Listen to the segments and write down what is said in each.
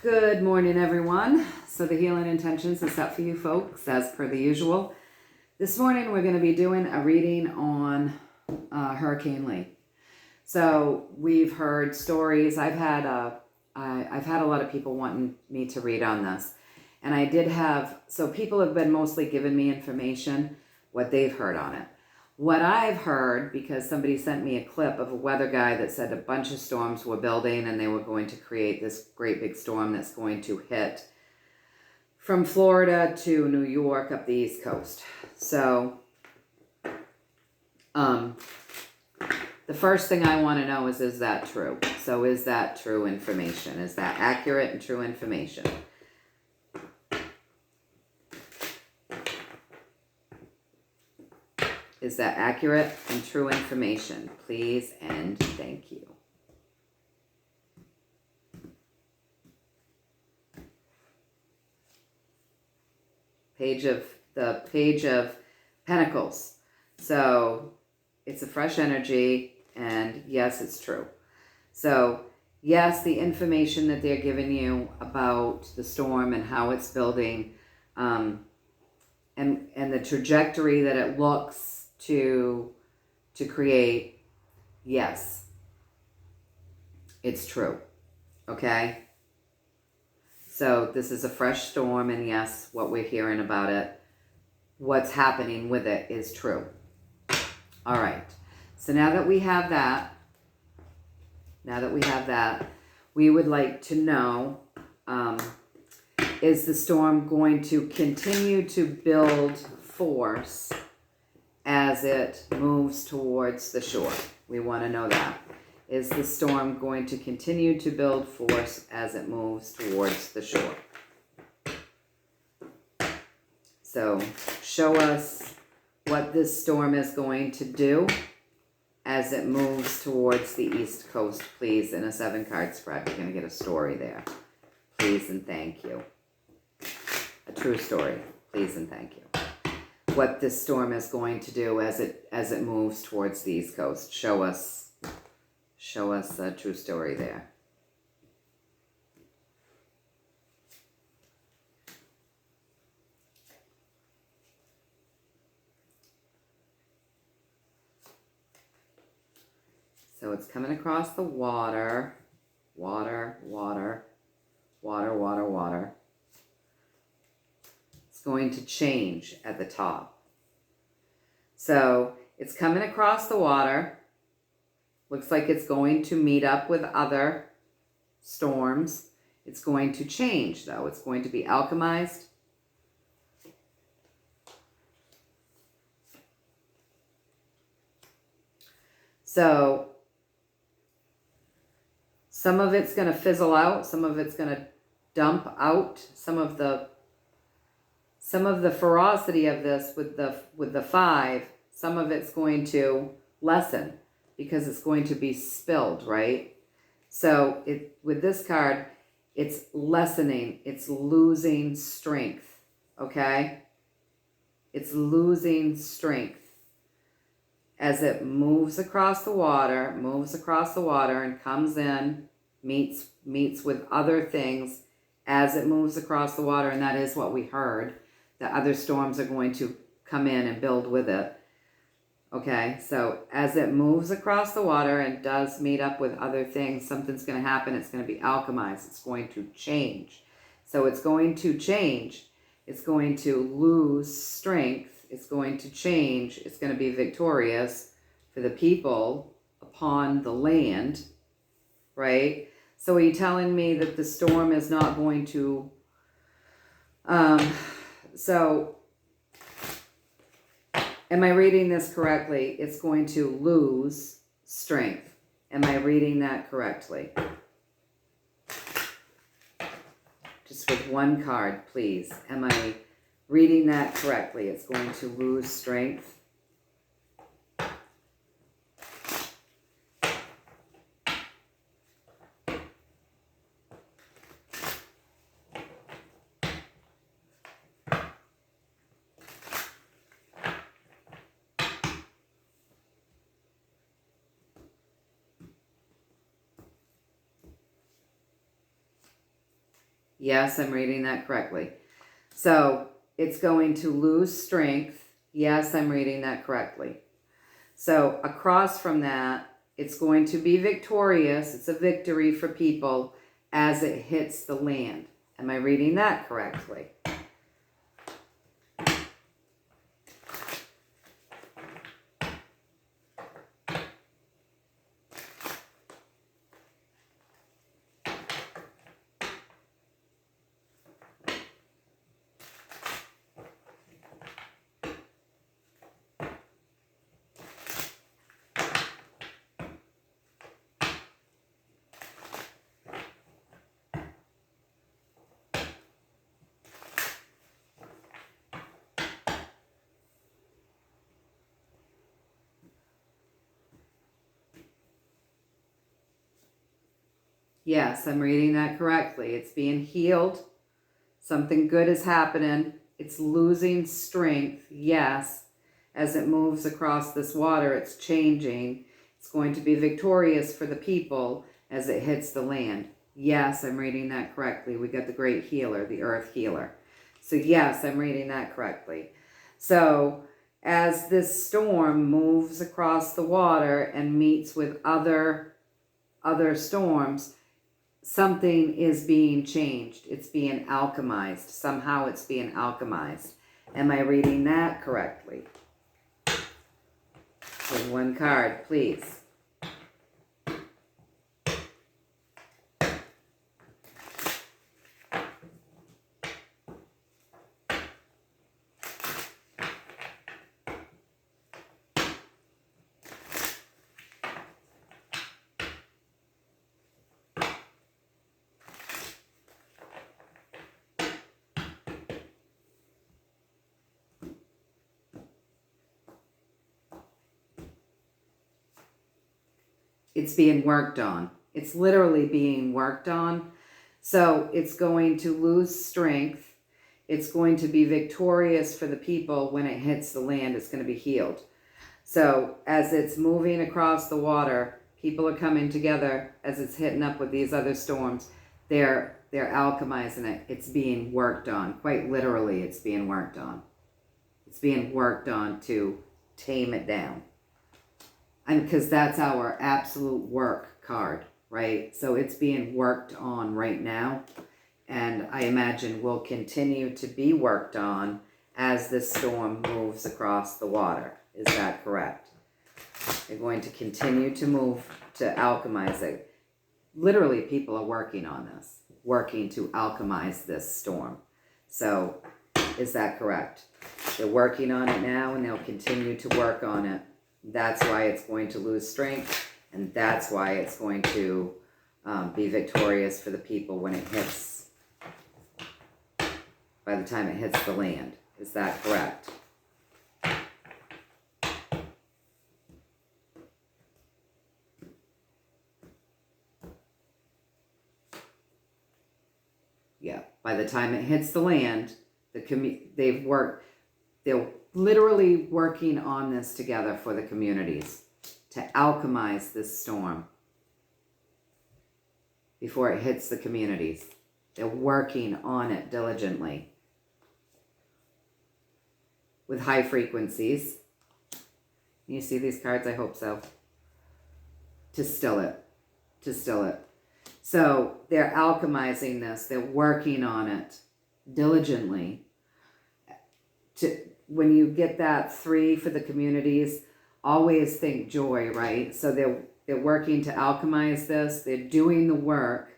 Good morning, everyone. So the healing intentions is set for you folks, as per the usual. This morning, we're going to be doing a reading on Hurricane Lee. So we've heard stories. I've had a lot of people wanting me to read on this, and I did have. So people have been mostly giving me information, what they've heard on it. What I've heard, because somebody sent me a clip of a weather guy that said a bunch of storms were building and they were going to create this great big storm that's going to hit from Florida to New York up the East Coast. So the first thing I want to know is that true? So is that true information? Is that accurate and true information? Is that accurate and true information? Please and thank you. Page of Pentacles. So it's a fresh energy, and yes, it's true. So yes, the information that they're giving you about the storm and how it's building, and the trajectory that it looks to create, yes, it's true. Okay? So this is a fresh storm, and yes, what we're hearing about it, what's happening with it is true. All right. So now that we have that, we would like to know, is the storm going to continue to build force as it moves towards the shore? We want to know that. Is the storm going to continue to build force as it moves towards the shore? So show us what this storm is going to do as it moves towards the East Coast, please. In a 7-card spread, we're going to get a story there. Please and thank you. A true story. Please and thank you. What this storm is going to do as it moves towards the East Coast. Show us a true story there. So it's coming across the water. Water. It's going to change at the top. So it's coming across the water. Looks like it's going to meet up with other storms. It's going to change, though. It's going to be alchemized. So some of it's going to fizzle out. Some of it's going to dump out. Some of the ferocity of this with the 5, some of it's going to lessen because it's going to be spilled, right? So with this card, it's lessening, it's losing strength, okay? It's losing strength as it moves across the water and comes in, meets with other things as it moves across the water, and that is what we heard. The other storms are going to come in and build with it. Okay, so as it moves across the water and does meet up with other things, something's going to happen. It's going to be alchemized. It's going to change. So it's going to change. It's going to lose strength. It's going to change. It's going to be victorious for the people upon the land, right? So are you telling me that the storm is not going to... So, am I reading this correctly? It's going to lose strength. Am I reading that correctly? Just with one card, please. Am I reading that correctly? It's going to lose strength. Yes, I'm reading that correctly. So it's going to lose strength. Yes, I'm reading that correctly. So across from that, it's going to be victorious. It's a victory for people as it hits the land. Am I reading that correctly? Yes, I'm reading that correctly. It's being healed. Something good is happening. It's losing strength. Yes. As it moves across this water, it's changing. It's going to be victorious for the people as it hits the land. Yes, I'm reading that correctly. We got the great healer, the earth healer. So yes, I'm reading that correctly. So as this storm moves across the water and meets with other storms, something is being changed. It's being alchemized. Somehow it's being alchemized. Am I reading that correctly? With one card, please. It's being worked on. It's literally being worked on. So it's going to lose strength. It's going to be victorious for the people when it hits the land. It's going to be healed. So as it's moving across the water, people are coming together as it's hitting up with these other storms. They're alchemizing it. It's being worked on. Quite literally, it's being worked on. It's being worked on to tame it down. And because that's our absolute work card, right? So it's being worked on right now. And I imagine will continue to be worked on as this storm moves across the water. Is that correct? They're going to continue to move to alchemize it. Literally, people are working on this, working to alchemize this storm. So is that correct? They're working on it now and they'll continue to work on it. That's why it's going to lose strength, and that's why it's going to be victorious for the people when it hits, by the time it hits the land. Is that correct? Yeah, by the time it hits the land, they're literally working on this together for the communities to alchemize this storm before it hits the communities. They're working on it diligently with high frequencies. Can you see these cards? I hope so. To still it. To still it. So they're alchemizing this. They're working on it diligently. When you get that 3 for the communities, always think joy, right? So they're working to alchemize this. They're doing the work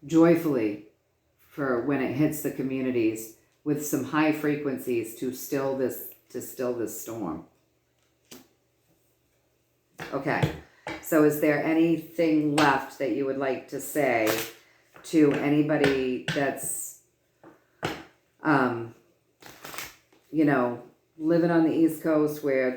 joyfully for when it hits the communities with some high frequencies to still this storm. Okay. So is there anything left that you would like to say to anybody that's living on the East Coast where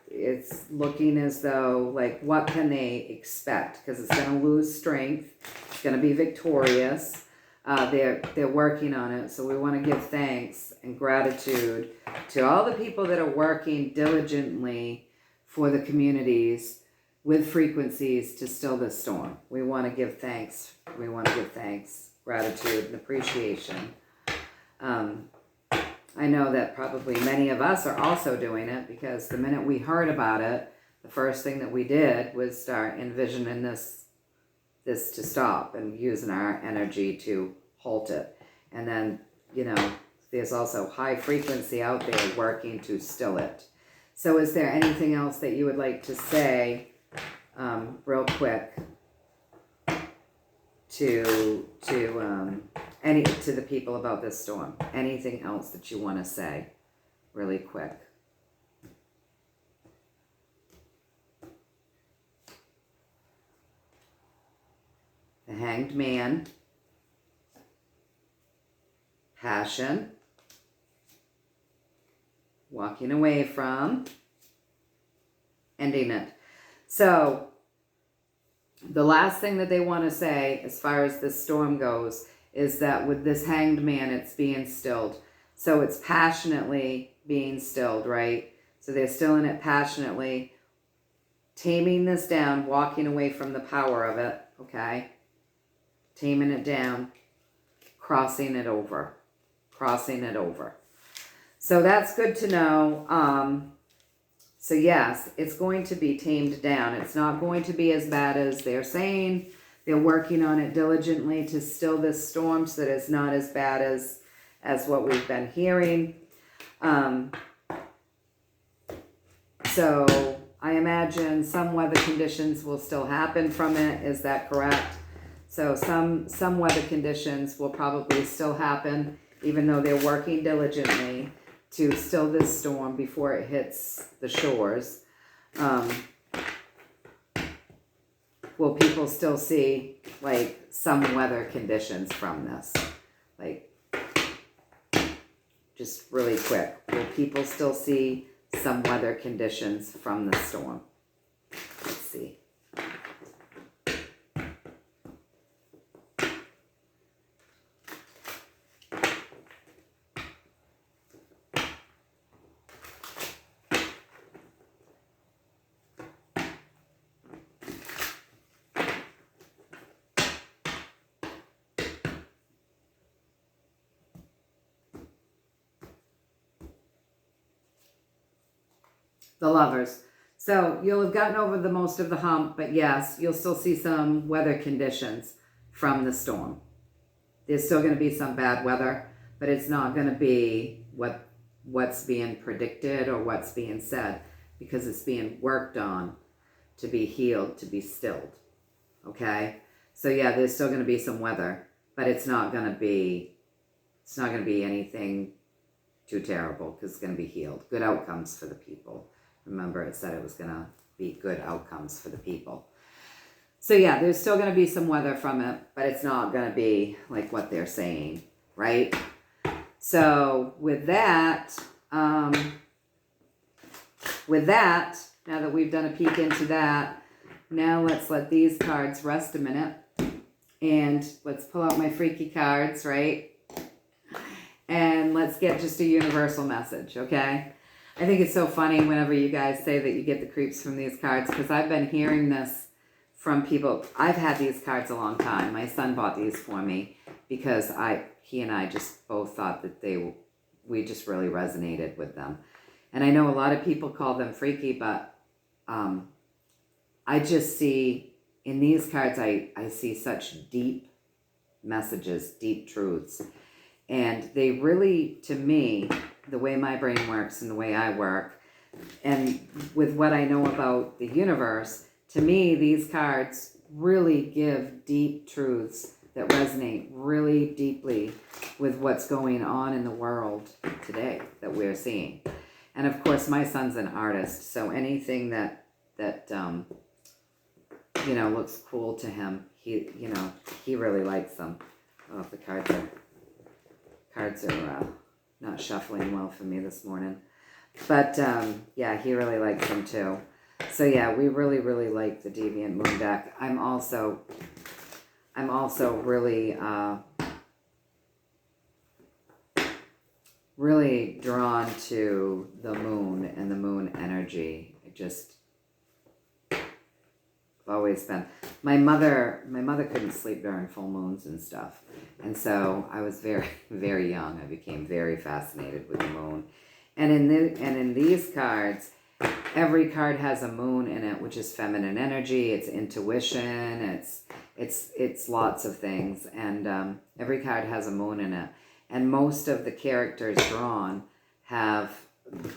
it's looking as though, like, what can they expect? Because it's going to lose strength. It's going to be victorious. They're working on it. So we want to give thanks and gratitude to all the people that are working diligently for the communities with frequencies to still this storm. We want to give thanks. We want to give thanks. gratitude and appreciation. I know that probably many of us are also doing it, because the minute we heard about it, the first thing that we did was start envisioning this to stop and using our energy to halt it. And then, you know, there's also high frequency out there working to still it. So is there anything else that you would like to say real quick to the people about this storm? Anything else that you want to say really quick? The Hanged Man, passion, walking away from, ending it. So the last thing that they want to say as far as this storm goes is that with this Hanged Man, it's being stilled. So it's passionately being stilled, right? So they're stilling it passionately, taming this down, walking away from the power of it, okay? Taming it down, crossing it over. So that's good to know. So yes, it's going to be tamed down. It's not going to be as bad as they're saying. They're working on it diligently to still this storm so that it's not as bad as what we've been hearing. So I imagine some weather conditions will still happen from it. Is that correct? So some weather conditions will probably still happen, even though they're working diligently to still this storm before it hits the shores. Will people still see like some weather conditions from this? Like, just really quick, will people still see some weather conditions from the storm? Let's see. The Lovers. So you'll have gotten over the most of the hump, but yes, you'll still see some weather conditions from the storm. There's still going to be some bad weather, but it's not going to be what's being predicted or what's being said, because it's being worked on to be healed, to be stilled. Okay? So yeah, there's still going to be some weather, but it's not going to be anything too terrible, because it's going to be healed. Good outcomes for the people. Remember, it said it was going to be good outcomes for the people. So yeah, there's still going to be some weather from it, but it's not going to be like what they're saying, right? So with that, now that we've done a peek into that, now let's let these cards rest a minute. And let's pull out my freaky cards, right? And let's get just a universal message, okay? I think it's so funny whenever you guys say that you get the creeps from these cards, because I've been hearing this from people. I've had these cards a long time. My son bought these for me because he and I just both thought that we just really resonated with them. And I know a lot of people call them freaky, but I just see in these cards, I see such deep messages, deep truths. And they really, to me, the way my brain works and the way I work, and with what I know about the universe, to me, these cards really give deep truths that resonate really deeply with what's going on in the world today that we're seeing. And of course, my son's an artist, so anything that looks cool to him, he really likes them. I don't know if the cards are not shuffling well for me this morning. But, yeah, he really likes them too. So, yeah, we really, really like the Deviant Moon deck. I'm also really, really drawn to the moon and the moon energy. always been. My mother couldn't sleep during full moons and stuff. And so I was very, very young. I became very fascinated with the moon. And in these cards, every card has a moon in it, which is feminine energy. It's intuition. It's lots of things. And every card has a moon in it. And most of the characters drawn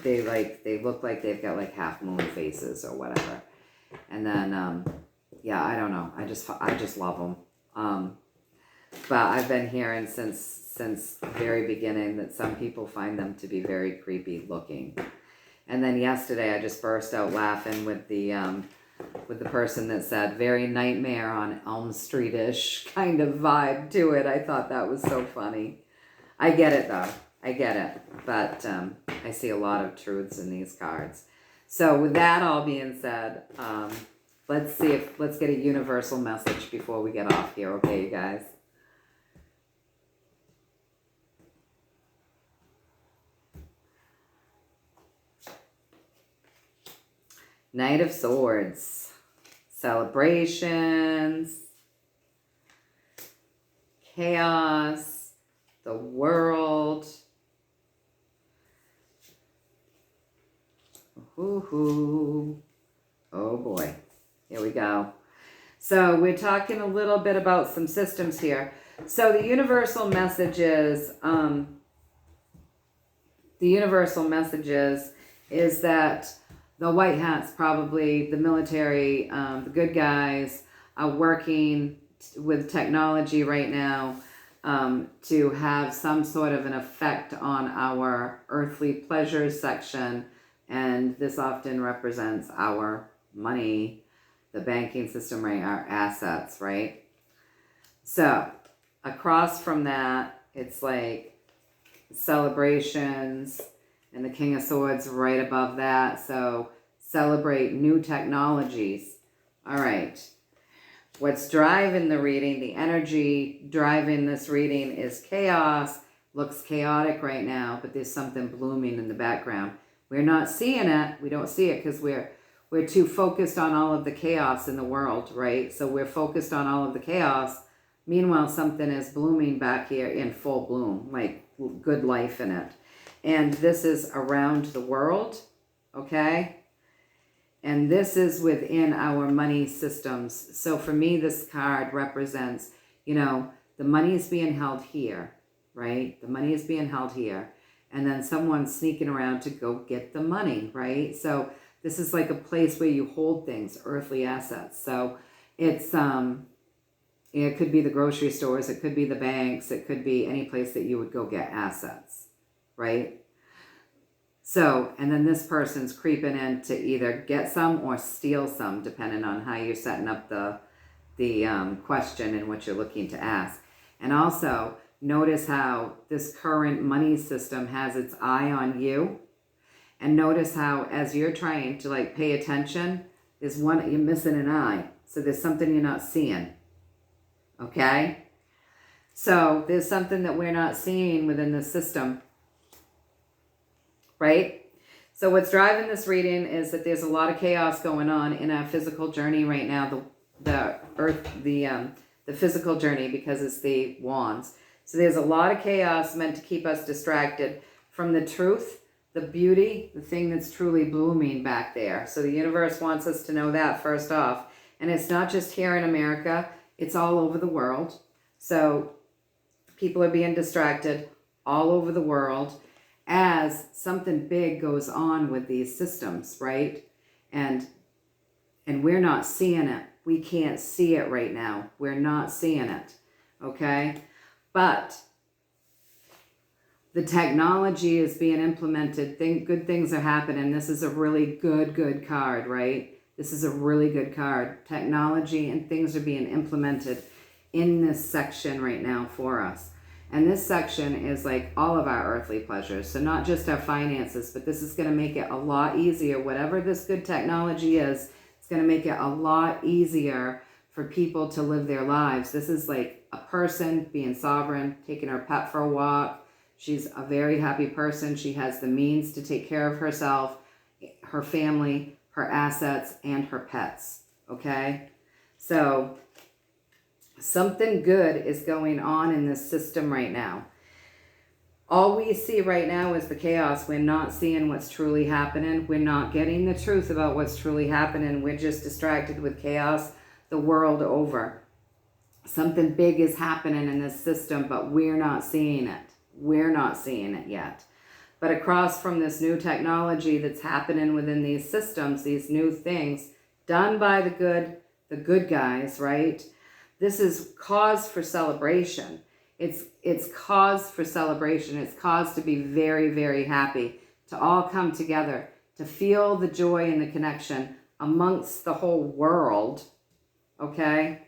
they look like they've got like half moon faces or whatever. And then yeah, I don't know. I just love them. But I've been hearing since the very beginning that some people find them to be very creepy looking. And then yesterday I just burst out laughing with the person that said very Nightmare on Elm Street-ish kind of vibe to it. I thought that was so funny. I get it though. I get it. But I see a lot of truths in these cards. So with that all being said, let's get a universal message before we get off here, okay, you guys? Knight of Swords, celebrations, chaos, the world. Ooh, oh boy, here we go. So we're talking a little bit about some systems here. So the universal message is that the white hats, probably the military, the good guys, are working with technology right now to have some sort of an effect on our earthly pleasures section. And this often represents our money, the banking system, right? Our assets, right? So across from that, it's like celebrations and the King of Swords right above that. So celebrate new technologies. All right. What's driving the reading, the energy driving this reading is chaos. Looks chaotic right now, but there's something blooming in the background. We're not seeing it. We don't see it because we're too focused on all of the chaos in the world, right? So we're focused on all of the chaos. Meanwhile, something is blooming back here in full bloom, like good life in it. And this is around the world, okay? And this is within our money systems. So for me, this card represents, the money is being held here, right? The money is being held here. And then someone's sneaking around to go get the money, right? So this is like a place where you hold things, earthly assets. So it's, it could be the grocery stores, it could be the banks, it could be any place that you would go get assets, right? So, and then this person's creeping in to either get some or steal some, depending on how you're setting up the question and what you're looking to ask. And also, notice how this current money system has its eye on you. And notice how as you're trying to like pay attention, there's one, you're missing an eye. So there's something you're not seeing. Okay? So there's something that we're not seeing within the system. Right? So what's driving this reading is that there's a lot of chaos going on in our physical journey right now. The physical journey, because it's the wands. So there's a lot of chaos meant to keep us distracted from the truth, the beauty, the thing that's truly blooming back there. So the universe wants us to know that first off. And it's not just here in America, it's all over the world. So people are being distracted all over the world as something big goes on with these systems, right? And we're not seeing it. We can't see it right now. We're not seeing it, okay? But the technology is being implemented. Good things are happening. This is a really good card, right? This is a really good card. Technology and things are being implemented in this section right now for us. And this section is like all of our earthly pleasures. So not just our finances, but this is going to make it a lot easier. Whatever this good technology is, it's going to make it a lot easier for people to live their lives. This is like a person being sovereign, taking her pet for a walk. She's a very happy person. She has the means to take care of herself, her family, her assets, and her pets. Okay? So something good is going on in this system right now. All we see right now is the chaos. We're not seeing what's truly happening. We're not getting the truth about what's truly happening. We're just distracted with chaos the world over. Something big is happening in this system, but we're not seeing it. We're not seeing it yet. But across from this new technology that's happening within these systems, these new things done by the good guys, right? This is cause for celebration. It's cause for celebration. It's cause to be very, very happy, to all come together, to feel the joy and the connection amongst the whole world, okay?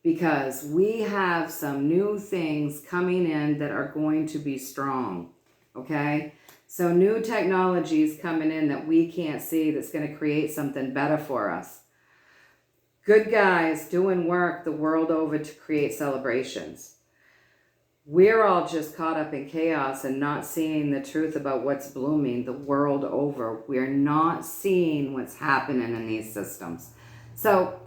Because we have some new things coming in that are going to be strong, okay? So new technologies coming in that we can't see that's going to create something better for us. Good guys doing work the world over to create celebrations. We're all just caught up in chaos and not seeing the truth about what's blooming the world over. We're not seeing what's happening in these systems. So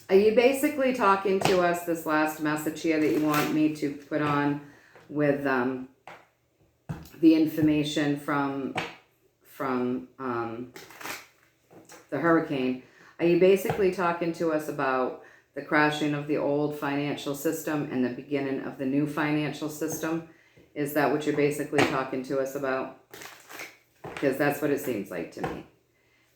are you basically talking to us this last message here that you want me to put on with the information from the hurricane? Are you basically talking to us about the crashing of the old financial system and the beginning of the new financial system? Is that what you're basically talking to us about? Because that's what it seems like to me.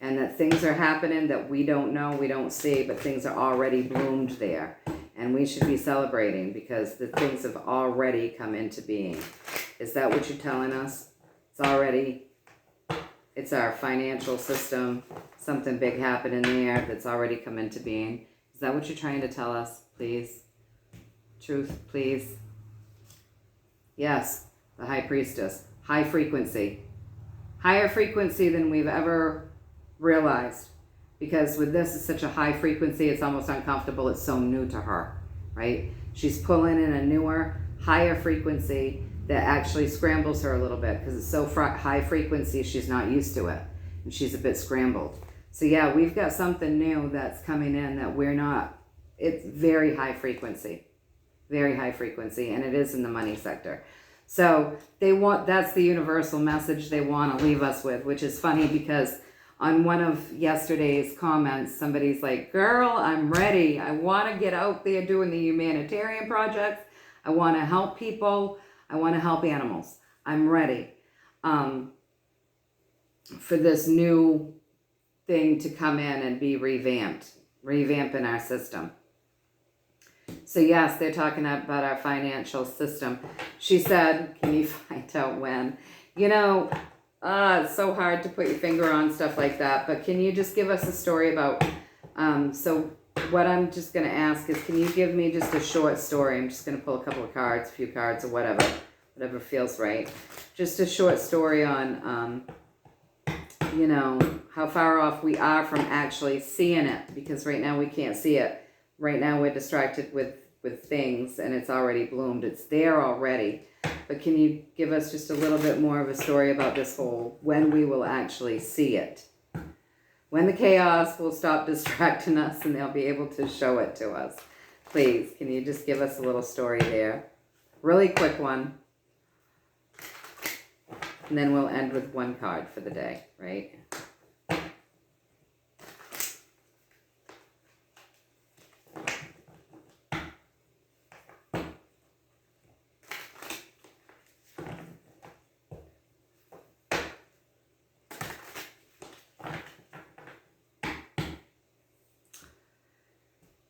And that things are happening that we don't know, we don't see, but things are already bloomed there. And we should be celebrating because the things have already come into being. Is that what you're telling us? It's our financial system, something big happening there that's already come into being. Is that what you're trying to tell us, please? Truth, please. Yes, the High Priestess. High frequency. Higher frequency than we've ever realized. Because with this, it's such a high frequency, it's almost uncomfortable. It's so new to her, right? She's pulling in a newer, higher frequency that actually scrambles her a little bit because it's so high frequency, she's not used to it. And she's a bit scrambled. So yeah, we've got something new that's coming in that we're not, it's very high frequency, and it is in the money sector. So that's the universal message they want to leave us with, which is funny because on one of yesterday's comments, somebody's like, girl, I'm ready. I want to get out there doing the humanitarian projects. I want to help people. I want to help animals. I'm ready for this new thing to come in and be revamping our system. So yes, they're talking about our financial system. She said, can you find out when? You know, it's so hard to put your finger on stuff like that, but can you just give us a story about, so what I'm just going to ask is, can you give me just a short story? I'm just going to pull a couple of cards, a few cards or whatever feels right. Just a short story on, you know, how far off we are from actually seeing it, because right now we can't see it. Right now we're distracted with things and it's already bloomed. It's there already. But can you give us just a little bit more of a story about this whole, when we will actually see it? When the chaos will stop distracting us and they'll be able to show it to us. Please, can you just give us a little story there? Really quick one. And then we'll end with one card for the day, right?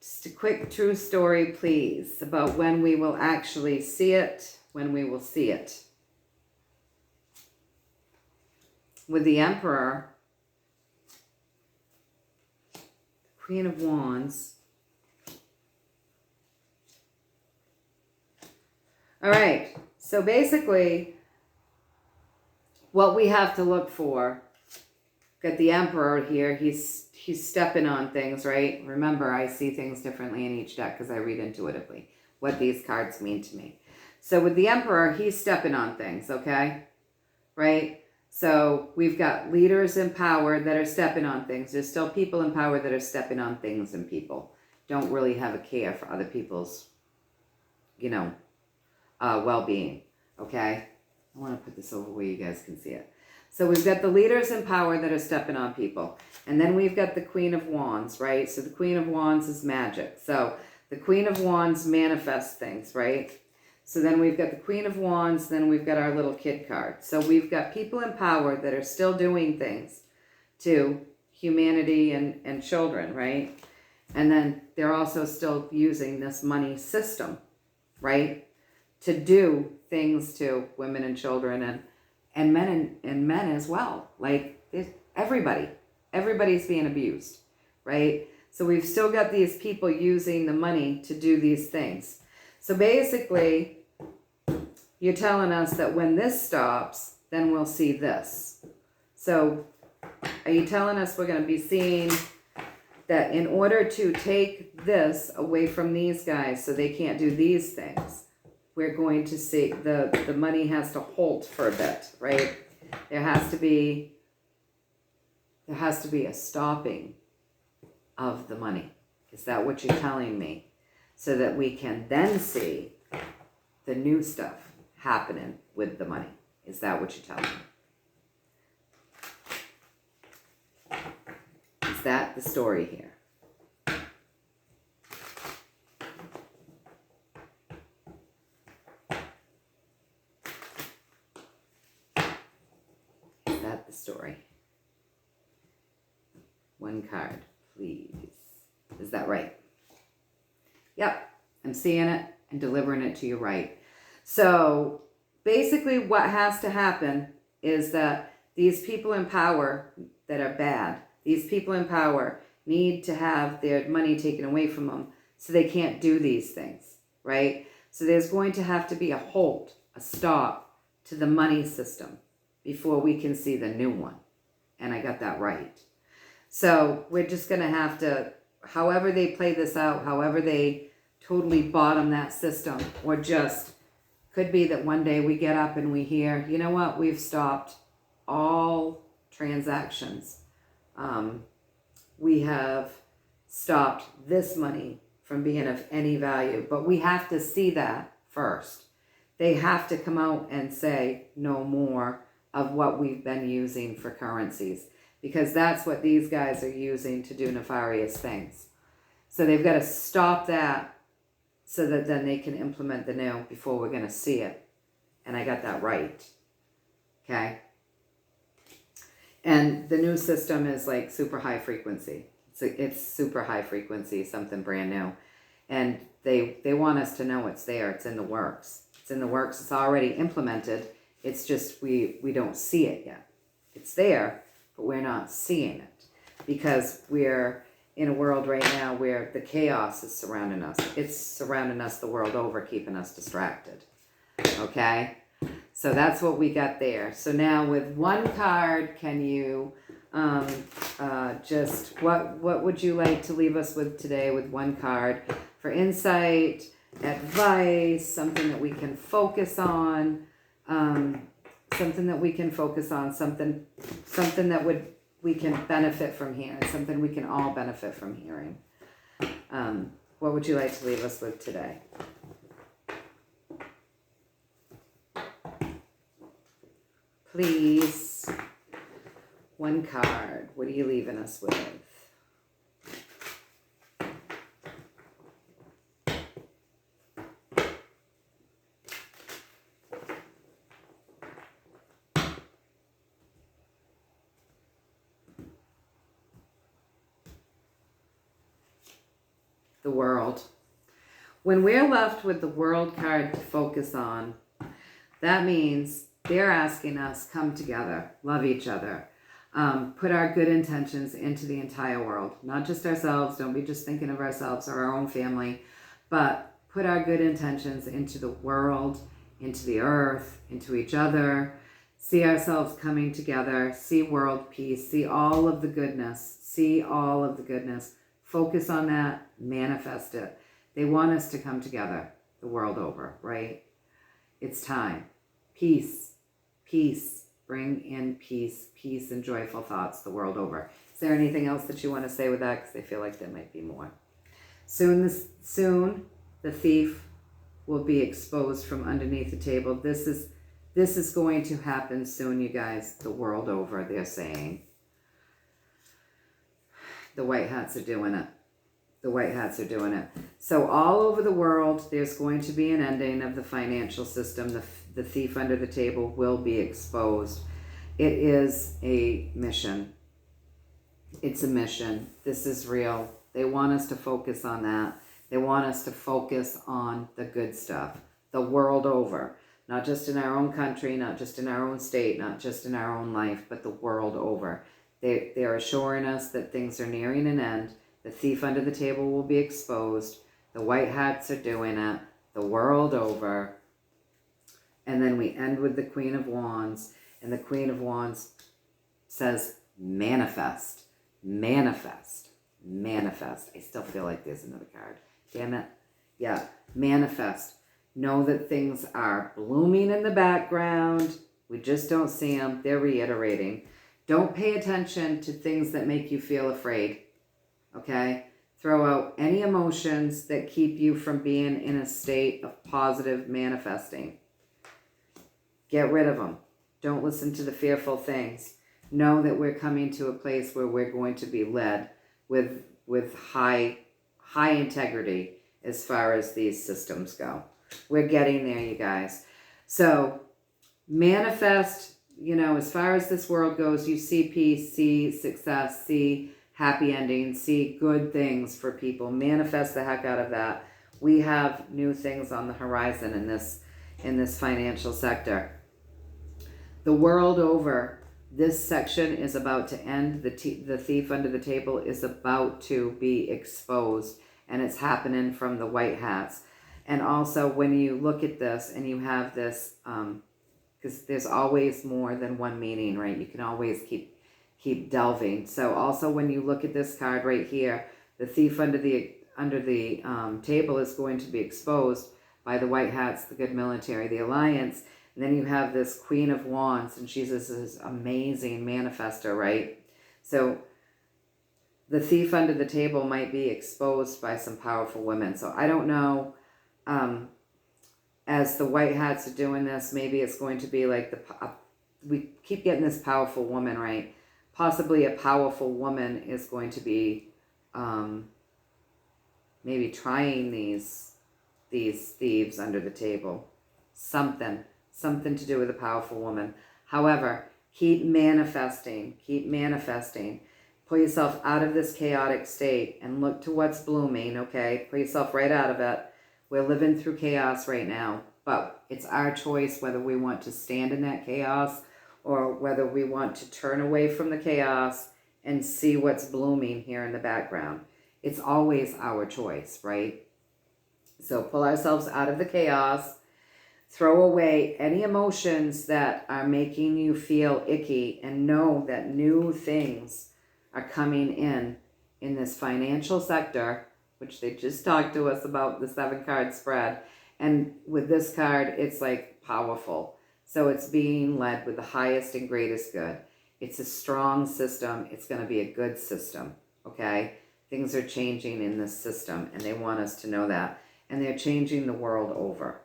Just a quick true story, please, about when we will actually see it, when we will see it. With the Emperor, Queen of Wands. All right, so basically, what we have to look for, got the Emperor here, he's stepping on things, right? Remember, I see things differently in each deck because I read intuitively what these cards mean to me. So with the Emperor, he's stepping on things, okay? Right? So we've got leaders in power that are stepping on things. There's still people in power that are stepping on things and people. don't really have a care for other people's, you know, well-being, okay? I want to put this over where you guys can see it. So we've got the leaders in power that are stepping on people. And then we've got the Queen of Wands, right? So the Queen of Wands is magic. So the Queen of Wands manifests things, right? So then we've got the Queen of Wands, then we've got our little kid card. So we've got people in power that are still doing things to humanity and children, right? And then they're also still using this money system, right? To do things to women and children and men as well. Like everybody's being abused, right? So we've still got these people using the money to do these things. So basically, you're telling us that when this stops, then we'll see this. So are you telling us we're going to be seeing that in order to take this away from these guys so they can't do these things, we're going to see the money has to halt for a bit, right? There has to be a stopping of the money. Is that what you're telling me? So that we can then see the new stuff happening with the money. Is that what you're telling me? Is that the story here? Is that the story? One card, please. Is that right? Yep, I'm seeing it and delivering it to you right. So basically what has to happen is that these people in power that are bad, these people in power need to have their money taken away from them so they can't do these things, right? So there's going to have to be a halt, a stop to the money system before we can see the new one. And I got that right. So we're just going to have to, however they play this out, however they totally bottom that system, or just could be that one day we get up and we hear, you know what, we've stopped all transactions. We have stopped this money from being of any value, but we have to see that first. They have to come out and say no more of what we've been using for currencies, because that's what these guys are using to do nefarious things. So they've got to stop that so that then they can implement the new before we're going to see it. And I got that right. Okay? And the new system is like super high frequency. It's super high frequency, something brand new. And they want us to know it's there. It's in the works. It's in the works. It's already implemented. It's just we don't see it yet. It's there, but we're not seeing it because we're in a world right now where the chaos is surrounding us. It's surrounding us the world over, keeping us distracted. Okay? So that's what we got there. So now with one card, can you just, what would you like to leave us with today with one card for insight, advice, something that we can focus on, something that we can focus on, something that we can benefit from hearing, something we can all benefit from hearing. What would you like to leave us with today? Please, one card. What are you leaving us with? The world. When we're left with the world card to focus on, that means they're asking us come together, love each other, put our good intentions into the entire world, not just ourselves. Don't be just thinking of ourselves or our own family, but put our good intentions into the world, into the earth, into each other, see ourselves coming together, see world peace, see all of the goodness, focus on that, manifest it. They want us to come together the world over, right? It's time. Peace, bring in peace and joyful thoughts the world over. Is there anything else that you want to say with that? Because I feel like there might be more. Soon the thief will be exposed from underneath the table. This is going to happen soon, you guys, the world over, they're saying. The white hats are doing it. The white hats are doing it. So all over the world, there's going to be an ending of the financial system. The thief under the table will be exposed. It is a mission. It's a mission. This is real. They want us to focus on that. They want us to focus on the good stuff, the world over. Not just in our own country, not just in our own state, not just in our own life, but the world over. They're assuring us that things are nearing an end. The thief under the table will be exposed. The white hats are doing it. The world over. And then we end with the Queen of Wands. And the Queen of Wands says, manifest, manifest, manifest. I still feel like there's another card. Damn it. Yeah, manifest. Know that things are blooming in the background. We just don't see them. They're reiterating. Don't pay attention to things that make you feel afraid. Okay? Throw out any emotions that keep you from being in a state of positive manifesting. Get rid of them. Don't listen to the fearful things. Know that we're coming to a place where we're going to be led with high integrity as far as these systems go. We're getting there, you guys. So manifest, as far as this world goes, you see peace, see success, see happy endings, see good things for people. Manifest the heck out of that. We have new things on the horizon in this financial sector. The world over, this section is about to end. The thief under the table is about to be exposed, and it's happening from the white hats. And also, when you look at this and you have this, because there's always more than one meaning, right? You can always keep delving. So also, when you look at this card right here, the thief under the table is going to be exposed by the white hats, the good military, the alliance. And then you have this Queen of Wands, and she's this amazing manifester, right? So the thief under the table might be exposed by some powerful women. So I don't know. As the white hats are doing this, maybe it's going to be like we keep getting this powerful woman, right? Possibly a powerful woman is going to be maybe trying these thieves under the table. Something to do with a powerful woman. However, keep manifesting. Pull yourself out of this chaotic state and look to what's blooming, okay? Pull yourself right out of it. We're living through chaos right now, but it's our choice whether we want to stand in that chaos or whether we want to turn away from the chaos and see what's blooming here in the background. It's always our choice, right? So pull ourselves out of the chaos, throw away any emotions that are making you feel icky, and know that new things are coming in this financial sector, which they just talked to us about, the 7-card spread. And with this card, it's like powerful. So it's being led with the highest and greatest good. It's a strong system. It's going to be a good system, okay? Things are changing in this system, and they want us to know that. And they're changing the world over.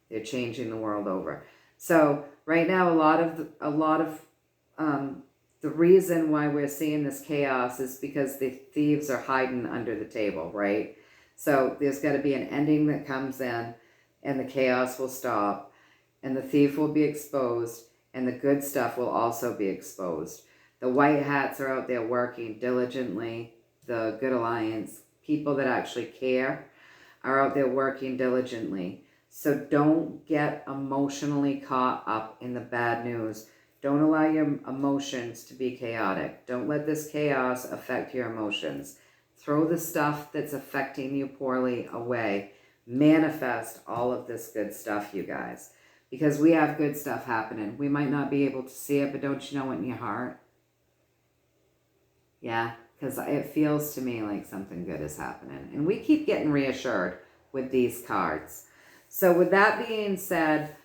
They're changing the world over. So right now, a lot of the reason why we're seeing this chaos is because the thieves are hiding under the table, right? So there's got to be an ending that comes in, and the chaos will stop, and the thief will be exposed, and the good stuff will also be exposed. The white hats are out there working diligently. The Good Alliance, people that actually care, are out there working diligently. So don't get emotionally caught up in the bad news. Don't allow your emotions to be chaotic. Don't let this chaos affect your emotions. Throw the stuff that's affecting you poorly away. Manifest all of this good stuff, you guys. Because we have good stuff happening. We might not be able to see it, but don't you know it in your heart? Yeah, because it feels to me like something good is happening. And we keep getting reassured with these cards. So with that being said,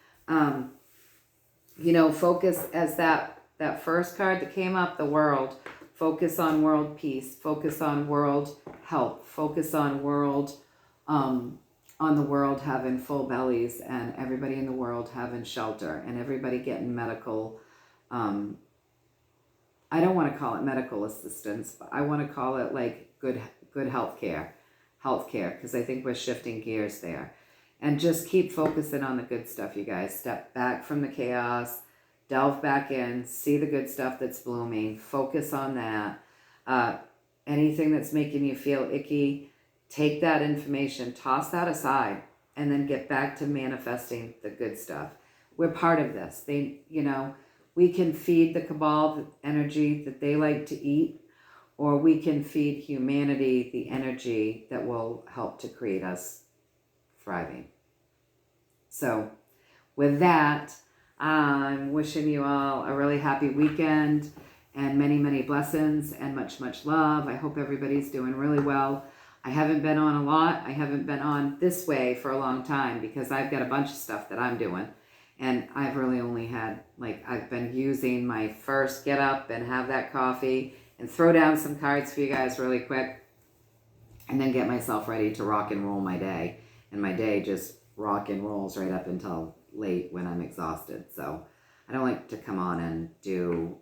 focus as that first card that came up, the world. Focus on world peace. Focus on world health. Focus on the world having full bellies and everybody in the world having shelter and everybody getting medical. I don't want to call it medical assistance, but I want to call it like good healthcare, because I think we're shifting gears there. And just keep focusing on the good stuff, you guys. Step back from the chaos, delve back in, see the good stuff that's blooming, focus on that. Anything that's making you feel icky, take that information, toss that aside, and then get back to manifesting the good stuff. We're part of this. We can feed the cabal the energy that they like to eat, or we can feed humanity the energy that will help to create us thriving. So with that, I'm wishing you all a really happy weekend and many, many blessings and much, much love. I hope everybody's doing really well. I haven't been on a lot. I haven't been on this way for a long time because I've got a bunch of stuff that I'm doing. And I've really only had, I've been using my first get up and have that coffee and throw down some cards for you guys really quick and then get myself ready to rock and roll my day. And my day just rock and rolls right up until late when I'm exhausted. So I don't like to come on and do,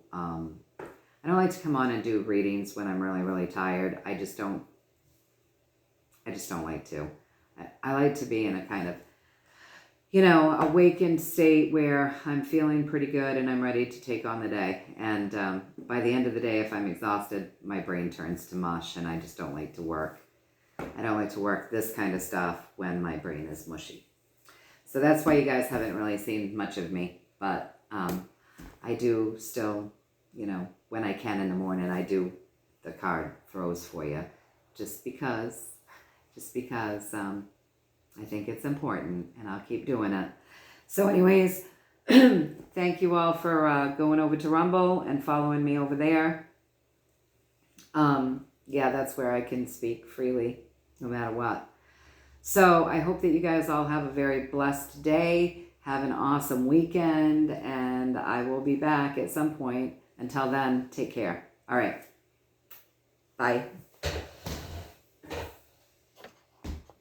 readings when I'm really, really tired. I just don't like to. I like to be in a kind of, awakened state where I'm feeling pretty good and I'm ready to take on the day. And by the end of the day, if I'm exhausted, my brain turns to mush and I just don't like to work. I don't like to work this kind of stuff when my brain is mushy. So that's why you guys haven't really seen much of me. But I do still, when I can in the morning, I do the card throws for you just because I think it's important, and I'll keep doing it. So anyways, thank you all for going over to Rumble and following me over there. Yeah, that's where I can speak freely, no matter what. So I hope that you guys all have a very blessed day. Have an awesome weekend, and I will be back at some point. Until then, take care. All right. Bye.